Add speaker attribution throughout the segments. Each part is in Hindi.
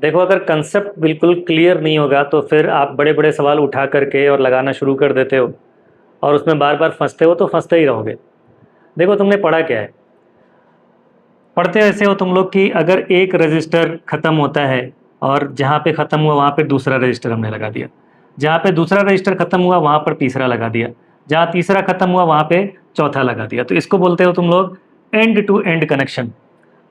Speaker 1: देखो, अगर कंसेप्ट बिल्कुल क्लियर नहीं होगा तो फिर आप बड़े बड़े सवाल उठा करके और लगाना शुरू कर देते हो और उसमें बार बार फंसते हो, तो फंसते ही रहोगे। देखो, तुमने पढ़ा क्या है? पढ़ते ऐसे हो तुम लोग कि अगर एक रजिस्टर ख़त्म होता है और जहाँ पे ख़त्म हुआ वहाँ पे दूसरा रजिस्टर हमने लगा दिया, जहाँ पे दूसरा रजिस्टर ख़त्म हुआ वहाँ पर तीसरा लगा दिया, जहाँ तीसरा ख़त्म हुआ वहाँ पे चौथा लगा दिया, तो इसको बोलते हो तुम लोग एंड टू एंड कनेक्शन।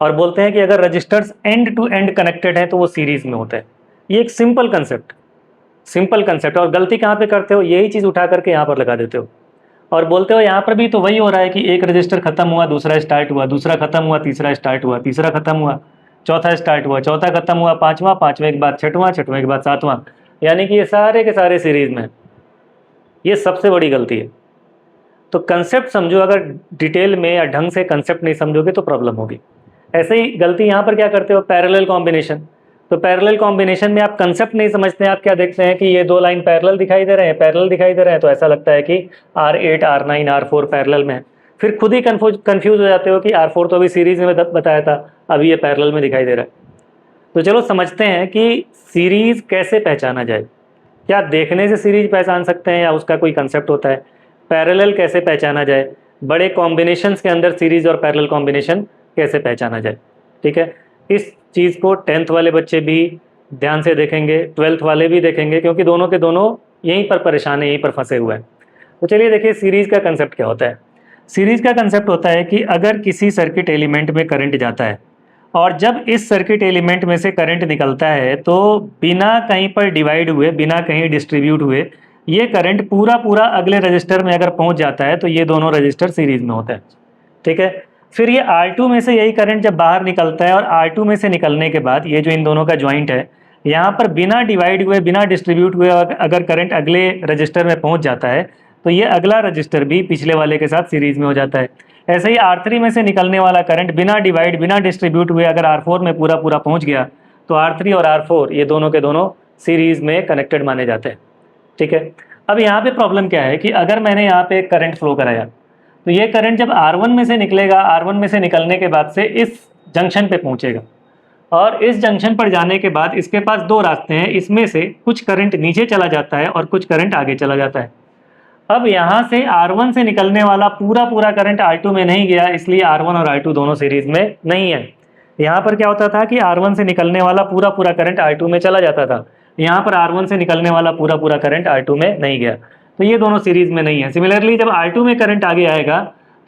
Speaker 1: और बोलते हैं कि अगर resistors end to end connected हैं तो वो सीरीज में होते हैं। ये एक सिंपल कंसेप्ट। और गलती कहाँ पे करते हो? यही चीज़ उठा करके यहाँ पर लगा देते हो और बोलते हो यहाँ पर भी तो वही हो रहा है कि एक रजिस्टर खत्म हुआ दूसरा स्टार्ट हुआ, दूसरा खत्म हुआ तीसरा स्टार्ट हुआ, तीसरा खत्म हुआ चौथा स्टार्ट हुआ, चौथा खत्म हुआ पांचवा, पांचवें के बाद छठवां, छठवें के बाद सातवां। यानी कि ये सारे के सारे सीरीज में। ये सबसे बड़ी गलती है। तो कंसेप्ट समझो, अगर डिटेल में या ढंग से कंसेप्ट नहीं समझोगे तो प्रॉब्लम होगी। ऐसे ही गलती यहाँ पर क्या करते हो? Parallel combination. तो पैरेलल कॉम्बिनेशन में आप कंसेप्ट नहीं समझते हैं, आप क्या देखते हैं कि ये दो लाइन पैरेलल दिखाई दे रहे हैं, पैरेलल दिखाई दे रहे हैं, तो ऐसा लगता है कि R8 R9 R4 पैरेलल में है। फिर खुद ही कंफ्यूज हो जाते हो कि R4 तो अभी सीरीज में बताया था, अभी ये पैरेलल में दिखाई दे रहा है। तो चलो समझते हैं कि सीरीज कैसे पहचाना जाए। क्या देखने से सीरीज पहचान सकते हैं या उसका कोई कंसेप्ट होता है? पैरेलल कैसे पहचाना जाए? बड़े कॉम्बिनेशंस के अंदर सीरीज और पैरेलल कॉम्बिनेशन कैसे पहचाना जाए? ठीक है, इस चीज़ को 10th वाले बच्चे भी ध्यान से देखेंगे, 12th वाले भी देखेंगे, क्योंकि दोनों के दोनों यहीं पर परेशान है, यहीं पर फंसे हुए हैं। तो चलिए देखिए, सीरीज का कंसेप्ट क्या होता है। सीरीज का कंसेप्ट होता है कि अगर किसी सर्किट एलिमेंट में करंट जाता है और जब इस सर्किट एलिमेंट में से करंट निकलता है तो बिना कहीं पर डिवाइड हुए, बिना कहीं डिस्ट्रीब्यूट हुए, ये करंट पूरा पूरा अगले रजिस्टर में अगर पहुंच जाता है तो ये दोनों रजिस्टर सीरीज में होते हैं। ठीक है, फिर ये R2 में से यही करंट जब बाहर निकलता है और R2 में से निकलने के बाद ये जो इन दोनों का ज्वाइंट है, यहाँ पर बिना डिवाइड हुए, बिना डिस्ट्रीब्यूट हुए अगर करंट अगले रजिस्टर में पहुंच जाता है तो ये अगला रजिस्टर भी पिछले वाले के साथ सीरीज में हो जाता है। ऐसे ही R3 में से निकलने वाला करंट बिना डिवाइड, बिना डिस्ट्रीब्यूट हुए अगर R4 में पूरा पूरा पहुंच गया तो R3 और R4 ये दोनों के दोनों सीरीज में कनेक्टेड माने जाते हैं। ठीक है, अब यहाँ पे प्रॉब्लम क्या है कि अगर मैंने यहाँ पे करंट फ्लो कराया तो ये करंट जब R1 में से निकलेगा, R1 में से निकलने के बाद से इस जंक्शन पे पहुंचेगा और इस जंक्शन पर जाने के बाद इसके पास दो रास्ते हैं, इसमें से कुछ करंट नीचे चला जाता है और कुछ करंट आगे चला जाता है। अब यहाँ से R1 से निकलने वाला पूरा पूरा करंट R2 में नहीं गया, इसलिए R1 और R2 दोनों सीरीज में नहीं है। यहाँ पर क्या होता था कि R1 से निकलने वाला पूरा पूरा करंट R2 में चला जाता था, यहाँ पर R1 से निकलने वाला पूरा पूरा करंट R2 में नहीं गया, तो ये दोनों सीरीज में नहीं है। सिमिलरली जब R2 में करंट आगे आएगा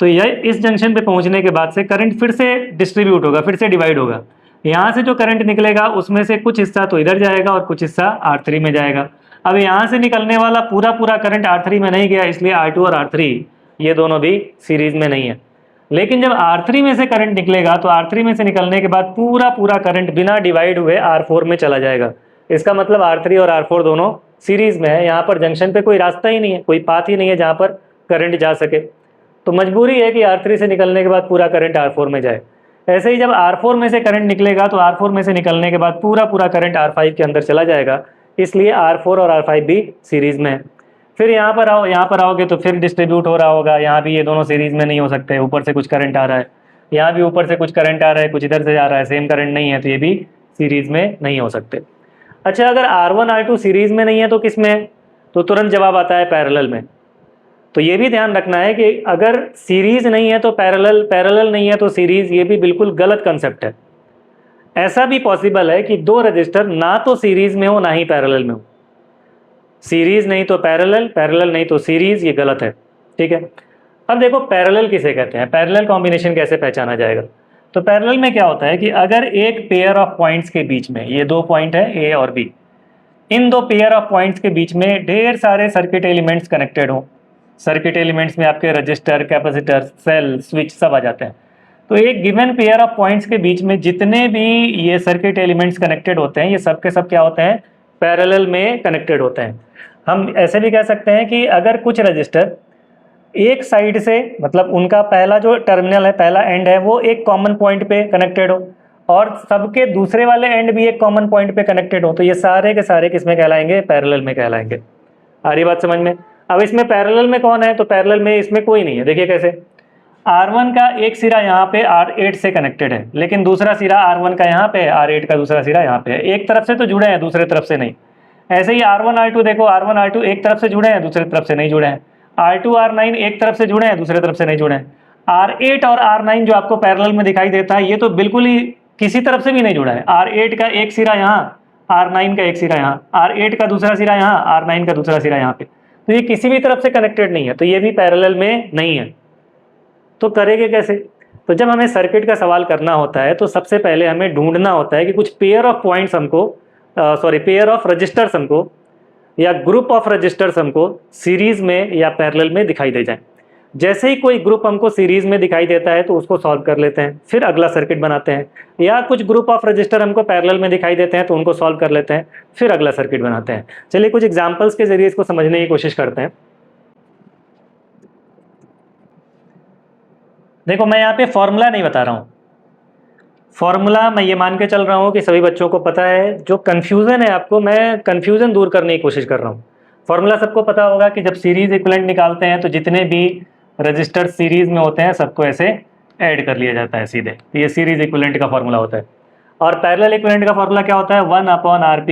Speaker 1: तो यह इस जंक्शन पे पहुंचने के बाद से करंट फिर से डिस्ट्रीब्यूट होगा, फिर से डिवाइड होगा। यहाँ से जो करंट निकलेगा उसमें से कुछ हिस्सा तो इधर जाएगा और कुछ हिस्सा R3 में जाएगा। अब यहाँ से निकलने वाला पूरा पूरा करंट R3 में नहीं गया, इसलिए R2 और R3 ये दोनों भी सीरीज में नहीं है। लेकिन जब R3 में से करंट निकलेगा तो R3 में से निकलने के बाद पूरा पूरा करंट बिना डिवाइड हुए R4 में चला जाएगा। इसका मतलब R3 और R4 दोनों सीरीज में है। यहाँ पर जंक्शन पे कोई रास्ता ही नहीं है, कोई पाथ ही नहीं है जहाँ पर करंट जा सके, तो मजबूरी है कि R3 से निकलने के बाद पूरा करंट R4 में जाए। ऐसे ही जब R4 में से करंट निकलेगा तो R4 में से निकलने के बाद पूरा पूरा करंट R5 के अंदर चला जाएगा, इसलिए R4 और R5 भी सीरीज में है। फिर यहाँ पर आओगे तो फिर डिस्ट्रीब्यूट हो रहा होगा, यहाँ भी ये दोनों सीरीज में नहीं हो सकते, ऊपर से कुछ करंट आ रहा है, यहाँ भी ऊपर से कुछ करंट आ रहा है, कुछ इधर से आ रहा है, सेम करंट नहीं है, तो ये भी सीरीज में नहीं हो सकते। अच्छा, अगर R1 R2 सीरीज में नहीं है तो किस में है? तो तुरंत जवाब आता है पैरेलल में। तो ये भी ध्यान रखना है कि अगर सीरीज नहीं है तो पैरेलल, पैरेलल नहीं है तो सीरीज, ये भी बिल्कुल गलत कंसेप्ट है। ऐसा भी पॉसिबल है कि दो रजिस्टर ना तो सीरीज में हो ना ही पैरेलल में हो। सीरीज नहीं तो पैरेलल, पैरेलल नहीं तो सीरीज, ये गलत है। ठीक है, अब देखो पैरेलल किसे कहते हैं, पैरेलल कॉम्बिनेशन कैसे पहचाना जाएगा। तो पैरेलल में क्या होता है कि अगर एक पेयर ऑफ पॉइंट्स के बीच में, ये दो पॉइंट है ए और बी, इन दो पेयर ऑफ पॉइंट्स के बीच में ढेर सारे सर्किट एलिमेंट्स कनेक्टेड हो। सर्किट एलिमेंट्स में आपके रजिस्टर, कैपेसिटर, सेल, स्विच सब आ जाते हैं। तो एक गिवन पेयर ऑफ पॉइंट्स के बीच में जितने भी ये सर्किट एलिमेंट्स कनेक्टेड होते हैं, ये सब के सब क्या होते हैं? पैरेलल में कनेक्टेड होते हैं। हम ऐसे भी कह सकते हैं कि अगर कुछ रजिस्टर एक साइड से, मतलब उनका पहला जो टर्मिनल है, पहला एंड है, वो एक कॉमन पॉइंट पे कनेक्टेड हो और सबके दूसरे वाले एंड भी एक कॉमन पॉइंट पे कनेक्टेड हो, तो ये सारे के सारे किस में कहलाएंगे? पैरेलल में कहलाएंगे। आ रही बात समझ में? अब इसमें पैरेलल में कौन है? तो पैरेलल में इसमें कोई नहीं है। देखिए कैसे, R1 का एक सिरा यहाँ पे R8 से कनेक्टेड है, लेकिन दूसरा सिरा R1 का यहाँ पे है, R8 का दूसरा सिरा यहाँ पे है। एक तरफ से तो जुड़े हैं, दूसरे तरफ से नहीं। ऐसे ही R1 R2 देखो, R1 R2 एक तरफ से जुड़े हैं, दूसरे तरफ से नहीं जुड़े हैं। R2 R9 एक तरफ से जुड़े हैं, दूसरे तरफ से नहीं जुड़े हैं। R8 और R9 जो आपको पैरेलल में दिखाई देता है, ये तो बिल्कुल ही किसी तरफ से भी नहीं जुड़ा है। R8 का एक सिरा यहाँ, R9 का एक सिरा यहाँ, R8 का दूसरा सिरा यहाँ, R9 का दूसरा सिरा यहाँ पे, तो ये किसी भी तरफ से कनेक्टेड नहीं है, तो ये भी पैरेलल में नहीं है। तो करेंगे कैसे? तो जब हमें सर्किट का सवाल करना होता है तो सबसे पहले हमें ढूंढना होता है कि कुछ पेयर ऑफ पॉइंट्स हमको पेयर ऑफ रजिस्टर्स हमको या ग्रुप ऑफ रजिस्टर्स हमको सीरीज में या पैरेलल में दिखाई दे जाए। जैसे ही कोई ग्रुप हमको सीरीज में दिखाई देता है तो उसको सॉल्व कर लेते हैं, फिर अगला सर्किट बनाते हैं। या कुछ ग्रुप ऑफ रजिस्टर हमको पैरेलल में दिखाई देते हैं तो उनको सॉल्व कर लेते हैं, फिर अगला सर्किट बनाते हैं। चलिए कुछ एग्जाम्पल्स के जरिए इसको समझने की कोशिश करते हैं। देखो मैं यहाँ पे फॉर्मूला नहीं बता रहा हूँ, फॉर्मूला मैं ये मान के चल रहा हूँ कि सभी बच्चों को पता है। जो कन्फ्यूज़न है आपको, मैं कन्फ्यूज़न दूर करने की कोशिश कर रहा हूँ। फॉर्मूला सबको पता होगा कि जब सीरीज इक्विवेलेंट निकालते हैं तो जितने भी रजिस्टर सीरीज में होते हैं सबको ऐसे ऐड कर लिया जाता है सीधे, तो ये सीरीज इक्विवेलेंट का फॉर्मूला होता है। और पैरेलल इक्विवेलेंट का फॉर्मूला क्या होता है? 1/RP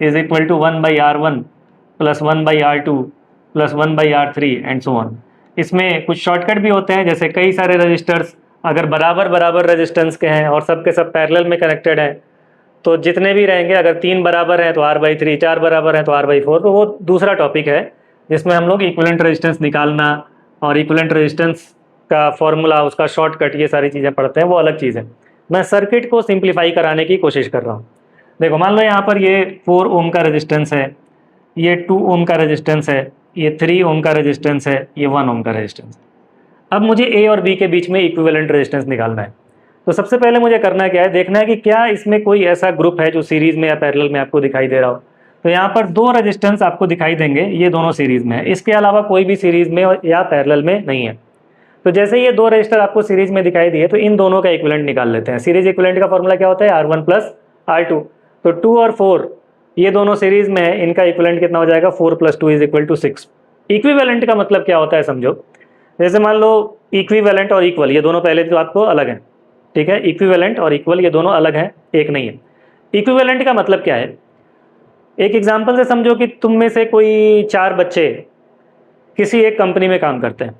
Speaker 1: is equal to 1/R1 plus 1/R2 plus 1/R3 and so on. इसमें कुछ शॉर्टकट भी होते हैं, जैसे कई सारे रजिस्टर्स अगर बराबर बराबर रेजिस्टेंस के हैं और सब के सब पैरेलल में कनेक्टेड हैं तो जितने भी रहेंगे, अगर 3 बराबर हैं तो R/3, 4 बराबर हैं तो R/4, तो वो दूसरा टॉपिक है जिसमें हम लोग इक्विवेलेंट रेजिस्टेंस निकालना और इक्विवेलेंट रेजिस्टेंस का फॉर्मूला, उसका शॉर्टकट, ये सारी चीज़ें पढ़ते हैं, वो अलग चीज़ है। मैं सर्किट को सिंप्लीफाई कराने की कोशिश कर रहा हूँ। देखो मान लो यहाँ पर ये 4 ओम का रेजिस्टेंस है, ये 2 ओम का रेजिस्टेंस है, ये 3 ओम का रेजिस्टेंस है, ये 1 ओम का रेजिस्टेंस है। अब मुझे ए और बी के बीच में इक्विवेलेंट रेजिस्टेंस निकालना है। तो सबसे पहले मुझे करना क्या है? देखना है कि क्या इसमें कोई ऐसा ग्रुप है जो सीरीज में या पैरेलल में आपको दिखाई दे रहा हो। तो यहाँ पर 2 रेजिस्टेंस आपको दिखाई देंगे, ये दोनों सीरीज में है, इसके अलावा कोई भी सीरीज में या पैरेलल में नहीं है। तो जैसे ये 2 रजिस्टर आपको सीरीज में दिखाई दिए तो इन दोनों का इक्विवेलेंट निकाल लेते हैं। सीरीज इक्विवेलेंट का फॉर्मूला क्या होता है? R1 plus R2। तो 2 और 4 ये दोनों सीरीज में है, इनका इक्विवेलेंट कितना हो जाएगा? 4 + 2 = 6। इक्विवेलेंट का मतलब क्या होता है समझो। जैसे मान लो इक्विवेलेंट और इक्वल, ये दोनों पहले तो आपको अलग हैं, ठीक है? इक्विवेलेंट और इक्वल ये दोनों अलग हैं, एक नहीं है। इक्विवेलेंट का मतलब क्या है? एक एग्जांपल से समझो कि तुम में से कोई 4 बच्चे किसी एक कंपनी में काम करते हैं।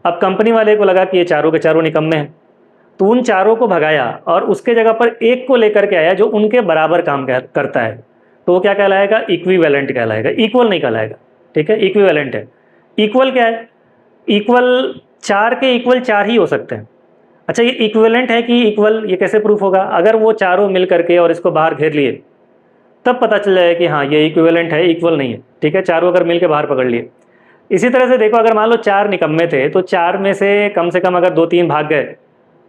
Speaker 1: अब कंपनी वाले को लगा कि ये चारों के चारों निकम्मे हैं, तो उन चारों को भगाया और उसके जगह पर एक को लेकर के आया जो उनके बराबर काम करता है, तो वो क्या कहलाएगा? इक्विवेलेंट कहलाएगा, इक्वल नहीं कहलाएगा, ठीक है? इक्विवेलेंट है। इक्वल क्या है? इक्वल 4 के इक्वल 4 ही हो सकते हैं। अच्छा, ये इक्विवेलेंट है कि इक्वल, ये कैसे प्रूफ होगा? अगर वो चारों मिल करके और इसको बाहर घेर लिए तब पता चल जाएगा कि हाँ ये इक्विवेलेंट है, इक्वल नहीं है, ठीक है? चारों अगर मिल के बाहर पकड़ लिए। इसी तरह से देखो, अगर मान लो 4 निकम्मे थे तो 4 में से कम अगर 2-3 भाग गए,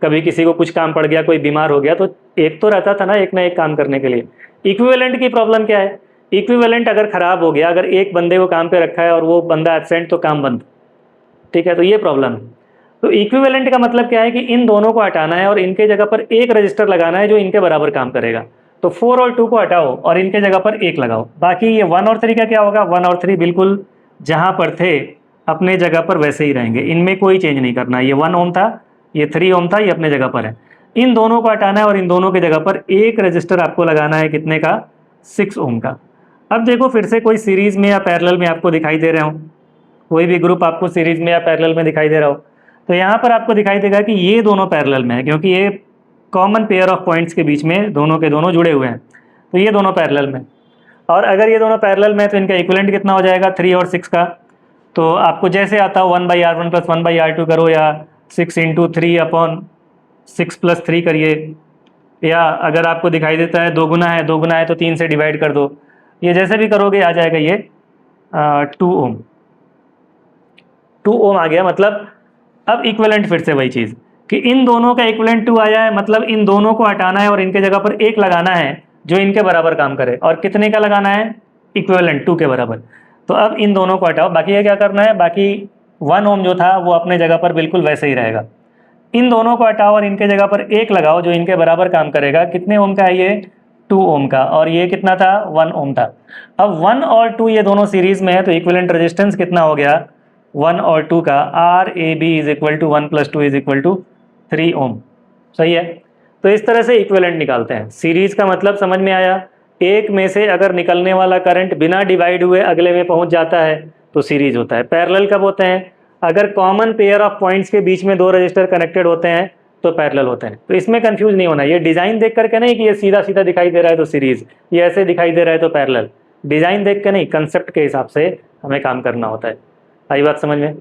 Speaker 1: कभी किसी को कुछ काम पड़ गया, कोई बीमार हो गया, तो एक तो रहता था ना एक काम करने के लिए। इक्विवेलेंट की प्रॉब्लम क्या है? इक्विवेलेंट अगर खराब हो गया, अगर एक बंदे को काम पे रखा है और वो बंदा एब्सेंट तो काम बंद, ठीक है? तो ये प्रॉब्लम है। तो इक्विवेलेंट का मतलब क्या है कि इन दोनों को हटाना है और इनके जगह पर एक रजिस्टर लगाना है जो इनके बराबर काम करेगा। तो 4 और 2 को हटाओ और इनके जगह पर 1 लगाओ। बाकी ये 1 और 3 का क्या होगा? 1 और 3 बिल्कुल जहाँ पर थे अपने जगह पर वैसे ही रहेंगे, इनमें कोई चेंज नहीं करना। ये 1 ओम था, ये 3 ओम था, ये अपने जगह पर है। इन दोनों को हटाना है और इन दोनों की जगह पर एक रजिस्टर आपको लगाना है, कितने का? 6 ओम का। अब देखो फिर से कोई सीरीज में या पैरेलल में आपको दिखाई दे रहे हो, कोई भी ग्रुप आपको सीरीज में या पैरेलल में दिखाई दे रहा हो, तो यहाँ पर आपको दिखाई देगा कि ये दोनों पैरेलल में है, क्योंकि ये कॉमन पेयर ऑफ पॉइंट्स के बीच में दोनों के दोनों जुड़े हुए हैं, तो ये दोनों पैरेलल में। और अगर ये दोनों पैरेलल में तो इनका इक्विवेलेंट कितना हो जाएगा? 3 और 6 का। तो आपको जैसे आता हो 1/R1 प्लस 1/R2 करो, या 6 × 3/6 + 3 करिए, या अगर आपको दिखाई देता है 2 गुना है, 2 गुना है तो 3 से डिवाइड कर दो। ये जैसे भी करोगे आ जाएगा ये 2 ओम। 2 ओम आ गया। मतलब अब इक्विवेलेंट फिर से वही चीज़ कि इन दोनों का इक्विवेलेंट 2 आया है, मतलब इन दोनों को हटाना है और इनके जगह पर 1 लगाना है जो इनके बराबर काम करे। और कितने का लगाना है? इक्विवेलेंट 2 के बराबर। तो अब इन दोनों को हटाओ, बाकी ये क्या करना है? बाकी 1 ओम जो था वो अपने जगह पर बिल्कुल वैसे ही रहेगा। इन दोनों को हटाओ और इनके जगह पर 1 लगाओ जो इनके बराबर काम करेगा। कितने ओम का है ये? 2 ओम का। और ये कितना था? 1 ओम था। अब 1 और 2 ये दोनों सीरीज में है, तो इक्विवेलेंट रेजिस्टेंस कितना हो गया? 1 और 2 का R A B is equal to 1 + 2 is equal to 3 ohm. सही है। तो इस तरह से इक्विवेलेंट निकालते हैं। सीरीज का मतलब समझ में आया। एक में से अगर निकलने वाला करंट बिना डिवाइड हुए अगले में पहुंच जाता है तो सीरीज होता है। पैरेलल कब होते हैं? अगर कॉमन पेयर ऑफ पॉइंट्स के बीच में दो रजिस्टर कनेक्टेड होते हैं तो पैरेलल होते हैं। तो इसमें कंफ्यूज नहीं होना। ये डिजाइन देख करके नहीं कि ये सीधा सीधा दिखाई दे रहा है तो सीरीज, ये ऐसे दिखाई दे रहा है तो पैरेलल। डिजाइन देख के नहीं, कंसेप्ट के हिसाब से हमें काम करना होता है। आई बात समझ में?